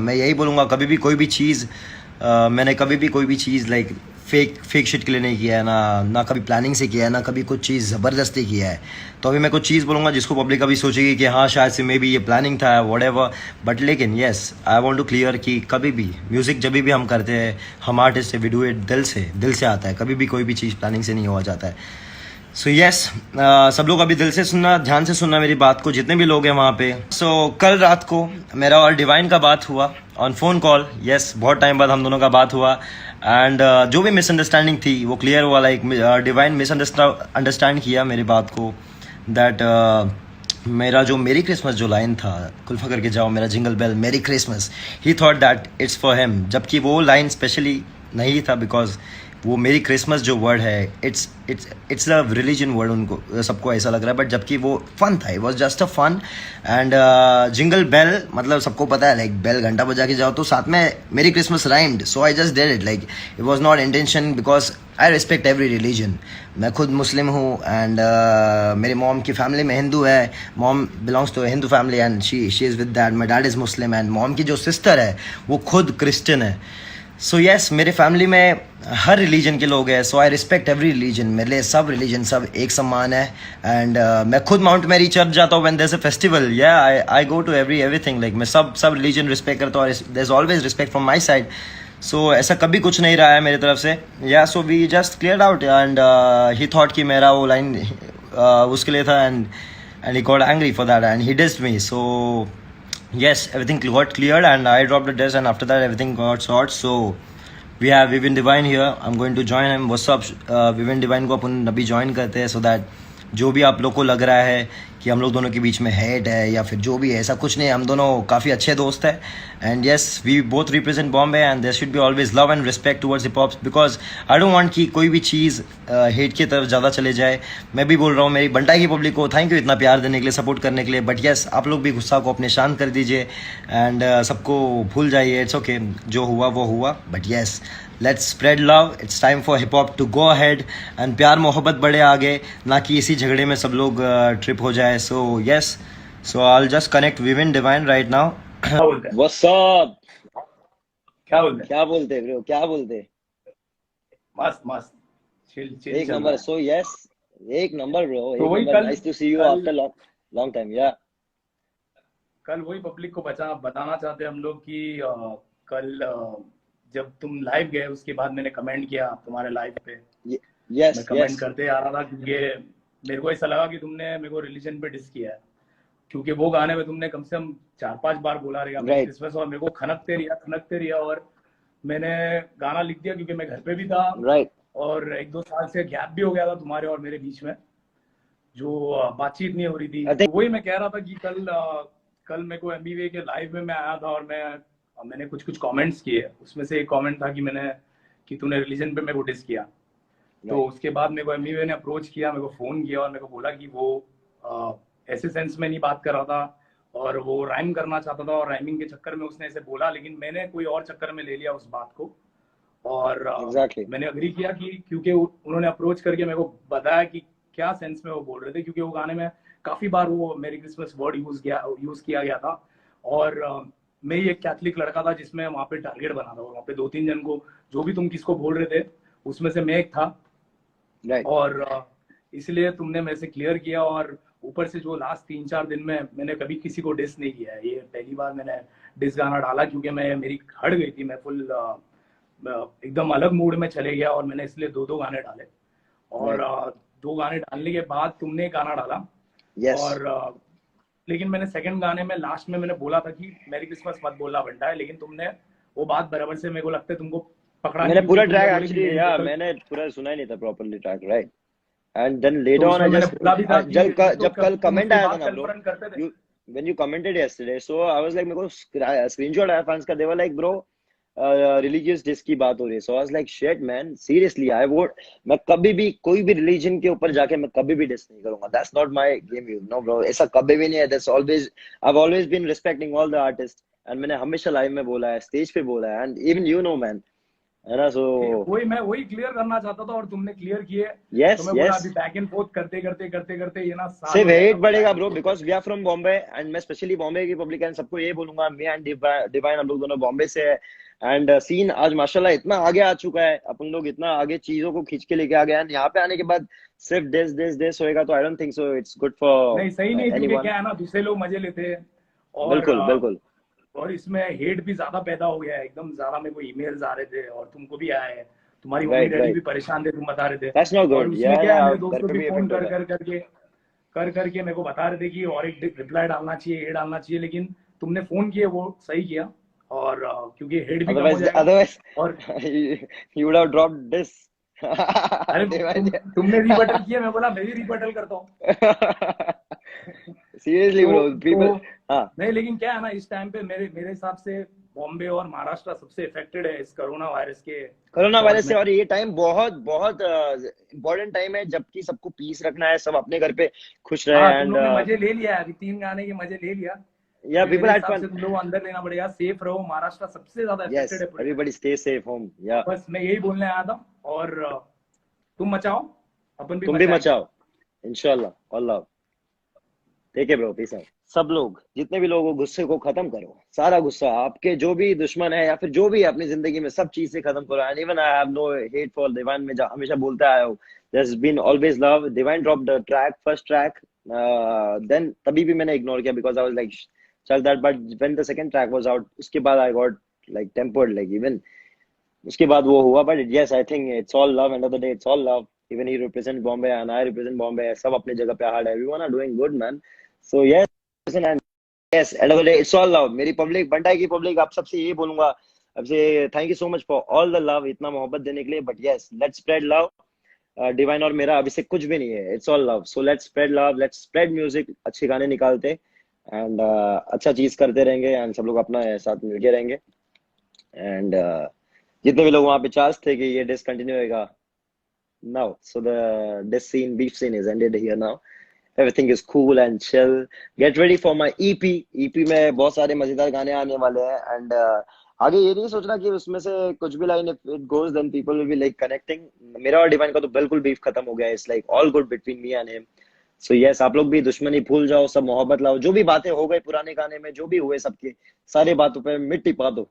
मैं यही बोलूँगा, कभी भी कोई भी चीज़ मैंने कभी भी कोई भी चीज़ लाइक फेक शिट के लिए नहीं किया है, ना कभी प्लानिंग से किया है, ना कभी कुछ चीज़ ज़बरदस्ती किया है। तो अभी मैं कुछ चीज़ बोलूँगा जिसको पब्लिक अभी सोचेगी कि हाँ शायद से मे बी ये प्लानिंग था व्हाटएवर, बट लेकिन yes I want to clear कि कभी भी म्यूज़िक जब भी हम करते हैं, हम आर्टिस्ट से, वी डू इट दिल से आता है, कभी भी कोई भी चीज़ प्लानिंग से नहीं हुआ जाता है। सो यस, सब लोग अभी दिल से सुनना, ध्यान से सुनना मेरी बात को, जितने भी लोग हैं वहाँ पे। कल रात को मेरा और डिवाइन का बात हुआ ऑन फोन कॉल। यस, बहुत टाइम बाद हम दोनों का बात हुआ एंड जो भी मिसअंडरस्टैंडिंग थी वो क्लियर हुआ। लाइक डिवाइन मिसअंडरस्टैंड किया मेरी बात को, दैट मेरा जो मेरी क्रिसमस जो लाइन था, कुल्फा करके जाओ मेरा jingle bell merry Christmas, he thought that it's for him, जबकि वो लाइन स्पेशली नहीं था, बिकॉज वो मेरी क्रिसमस जो वर्ड है इट्स अ रिलीजन वर्ड, उनको सबको ऐसा लग रहा है, बट जबकि वो फन था, it was just a fun. And jingle bell मतलब सबको पता है, लाइक बेल घंटा बजा के जाओ, तो साथ में मेरी Christmas rhymed, so I just did it, like it was not intention, because I respect every religion. मैं खुद मुस्लिम हूँ एंड मेरी मॉम की फैमिली में हिंदू है, mom belongs to Hindu family and she is with that, my dad is Muslim and mom की जो sister है वो खुद क्रिश्चियन है। सो यस, मेरे फैमिली में हर रिलीजन के लोग हैं, सो आई रिस्पेक्ट एवरी रिलीजन। मेरे लिए सब रिलीजन सब एक समान है एंड मैं खुद माउंट मैरी चर्च जाता हूँ when there is a festival, या I go to everything, like मैं सब रिलीजन रिस्पेक्ट करता हूँ, there is always respect from my side. So ऐसा कभी कुछ नहीं रहा है मेरी तरफ से, yeah so we just cleared out and he thought कि मेरा वो लाइन उसके लिए था and he got angry for that and he dissed me. So yes, everything got cleared and I dropped the desk and after that everything got sorted. So we have Vivin Divine here, I'm going to join him. What's up? Vivin Divine को अपन अभी join करते हैं, so that जो भी आप लोग को लग रहा है कि हम लोग दोनों के बीच में हेट है या फिर जो भी है, ऐसा कुछ नहीं, हम दोनों काफ़ी अच्छे दोस्त हैं and yes we both represent Bombay and there should be always love and respect towards hip hop, because I don't want कि कोई भी चीज़ हेट की तरफ ज़्यादा चले जाए। मैं भी बोल रहा हूँ मेरी बंटाई की पब्लिक को थैंक यू इतना प्यार देने के लिए, सपोर्ट करने के लिए, बट यस आप लोग भी गुस्सा को अपने शांत कर दीजिए एंड सबको भूल जाइए, इट्स ओके, जो हुआ वो हुआ, but yes let's spread love, it's time for hip hop to go ahead and प्यार मोहब्बत बढ़े आगे, ना कि इसी झगड़े में सब लोग ट्रिप हो जाए। So yes, so I will just connect within Divine right now. What's up? क्या बोलते क्या बोलते ब्रो, क्या बोलते? मस्त मस्त चिल चिल एक नंबर। सो यस, एक नंबर ब्रो, तो वही एक नंबर। कल nice to see you after long time. या कल वही पब्लिक को बताना चाहते हैं हम लोग कि कल जब तुम लाइव गए उसके बाद मैंने कमेंट किया तुम्हारे लाइव पे। यस मैं कमेंट करते आ रहा था क्योंकि मेरे को ऐसा लगा कि तुमने मेरे को रिलीजन पे डिस किया है, क्योंकि वो गाने में तुमने कम से कम 4-5 बार बोला रहेगा क्रिसमस, और मेरे को खनकते रिया और मैंने गाना लिख दिया क्योंकि मैं घर पे भी था और 1-2 साल से गैप भी हो गया था तुम्हारे और मेरे बीच में, जो बातचीत नहीं हो रही थी। तो वही मैं कह रहा था कि कल मेरे को एमबीवे के लाइव में मैं आया था और मैंने कुछ कमेंट्स किए, उसमें से एक कमेंट था कि तूने रिलीजन पे मेरे को डिस किया। तो उसके बाद मेरे को एमबीवे ने अप्रोच किया, मेरे को फोन किया और मेरे को बोला कि वो ऐसे सेंस में नहीं बात कर रहा था और वो राइम करना चाहता था और राइमिंग के चक्कर में उसने ऐसे बोला, लेकिन मैंने कोई और चक्कर में ले लिया उस बात को और मैंने अग्री किया कि क्योंकि उन्होंने अप्रोच करके मेरे को बताया कि क्या सेंस में वो बोल रहे थे, क्योंकि वो गाने में काफी बार वो मेरी क्रिसमस वर्ड यूज किया गया था और मैं ही एक कैथलिक लड़का था जिसमें वहाँ पे टारगेट बना था और वहाँ पे 2-3 जन को, जो भी तुम किसको बोल रहे थे उसमें से मैं एक था और इसलिए तुमने मेरे से क्लियर किया। और ऊपर से जो लास्ट 3-4 दिन में मैंने कभी किसी को डिस नहीं किया है, ये पहली बार मैंने डिस गाना डाला क्योंकि मेरी हट गई थी, मैं फुल एकदम अलग मूड में चले गया और मैंने इसलिए 2 गाने डाले और 2 गाने डालने के बाद तुमने एक गाना डाला और लेकिन मैंने सेकंड गाने में लास्ट में मैंने बोला था कि मेरी क्रिसमस मत बोलना बनता है, लेकिन तुमने वो बात बराबर से मेरे को लगता है तुमको पकड़ा। मैंने पूरा ट्रैक एक्चुअली मैंने पूरा सुना ही नहीं था properly track, right? And then later on I just जब कल कमेंट आया था ना bro, when you commented yesterday, so I was like, मेरे को स्क्रीनशॉट आया फैंस का, they were like bro religious diss की बात हो रही है। So I was like shit man, seriously I would, मैं कभी भी कोई भी रिलीजन के ऊपर जाके मैं कभी भी डिस नहीं करूंगा, that's not my game, you know bro, ऐसा कभी भी नहीं है। That's always, I have always been respecting all the artist and मैंने हमेशा लाइव में बोला है, स्टेज पे बोला है and even you know man, है ना? सो वही क्लियर करना चाहता था और तुमने क्लियर किए। यस तो मैं बोला यस, अभी बैक एंड फोर्थ करते करते करते करते ये ना साल सिर्फ हो हेट जाएगा बढ़ेगा back and bro, forth because करते। We are from Bombay and मैं स्पेशली बॉम्बे की पब्लिक एंड सबको ये बोलूंगा, मी एंड डिवाइन हम लोग दोनों बॉम्बे से है। एंड सीन आज माशाल्लाह इतना आगे आ चुका है, अपन लोग इतना आगे चीजों को खींच के लेके आ गए हैं, यहाँ पे आने के बाद सिर्फ देश होएगा तो I don't think so it's good नहीं सही फॉर नहीं, क्योंकि एनीवन। क्या है ना, दूसरे लोग मजे लेते हैं और बिल्कुल बिल्कुल, और इसमें हेट भी ज्यादा पैदा हो गया है, एकदम ज्यादा। मेरे को ईमेल्स आ रहे थे और तुमको भी आए हैं, तुम्हारी मम्मी राइट डैडी भी राइट, परेशान थे, तुम बता रहे थे। दैट्स नॉट और गुड उसमें क्या है, या मेरे घर दोस्तों पे भी भी फोन इफेक्ट कर होगा। कर करके मेरे को बता रहे थे कि और एक रिप्लाई डालना चाहिए, ये डालना चाहिए, लेकिन तुमने फोन किया वो सही किया। और क्योंकि हेड भी कम हो जाएगा। अदरवाइज और you would have dropped this अरे डिवाइन। तुमने रिबटल किया, मैं बोला मैं भी रिबटल करता हूँ। सीरियसली ब्रो, तो पीपल। हाँ, नहीं, लेकिन क्या है ना, इस टाइम पे मेरे हिसाब से बॉम्बे और महाराष्ट्र सबसे इफेक्टेड है इस कोरोना वायरस के कोरोना दौर वायरस में। से, और ये टाइम बहुत बहुत इम्पोर्टेंट टाइम है, जबकि सबको पीस रखना है, सब अपने घर पे खुश रहे हाँ, तुम एंड लोग ने मजे ले लिया है, अभी 3 गाने के मजे ले लिया। या अभी पीपल मेरे हैड हिसाब फन। से तुम लोग को अंदर लेना पड़ेगा, सेफ रहो, महाराष्ट्र सबसे ज्यादा यस, इफेक्टेड है पूरे everybody country. Stay safe home तो या। बस मैं यही बोलने आया था। और तुम मचाओ, अपन भी तुम भी मचाएंगे। मचाओ, इंशाल्लाह, अल्लाह। ठीक है ब्रो, पीस आउट। सब लोग, जितने भी लोग हो, गुस्से को खत्म करो, सारा गुस्सा, आपके जो भी दुश्मन है या फिर जो भी है अपनी जिंदगी में, सब चीज से खत्म करो। And even I have no hate for Divine, में हमेशा बोलता आया हूँ, there has been always love. Divine drop the track, first track, then तभी भी मैंने इग्नोर किया बिकॉज आई वाज लाइक चल that, but when the second track was out, उसके बाद I got like tempered, like even उसके बाद वो हुआ। But yes, I think it's all love, end of the day it's all love. Even he represent Bombay and I represent Bombay, सब अपनी जगह पे हार्ड है, everyone are doing good man. So yes, and yes, end of the day it's all love. मेरी public, बंटाई की public, आप सबसे ये बोलूंगा, आपसे thank you so much for all the love, इतना मोहब्बत देने के लिए। But yes, let's spread love. Divine और मेरा अभी से कुछ भी नहीं है, it's all love. So let's spread love, let's spread music, अच्छे गाने निकालते एंड अच्छा चीज करते रहेंगे, एंड सब लोग अपना साथ मिलके रहेंगे। एंड जितने भी लोग वहां पे चार्ज थे कि ये डिसकंटिन्यू होगा, now so the this scene, beef scene is ended here now. Everything is cool and chill. Get ready for my EP में बहुत सारे मजेदार गाने आने वाले हैं। एंड आगे ये नहीं सोचना कि उसमें से कुछ भी line, if it goes then people will be like connecting. मेरा और डिवाइन का तो बिल्कुल बीफ खत्म हो गया है, it's like all good between me and him. So yes, आप लोग भी दुश्मनी भूल जाओ, सब मोहब्बत लाओ, जो भी बातें हो गई पुराने गाने में, जो भी हुए सबके सारे बातों पे मिट्टी पा दो।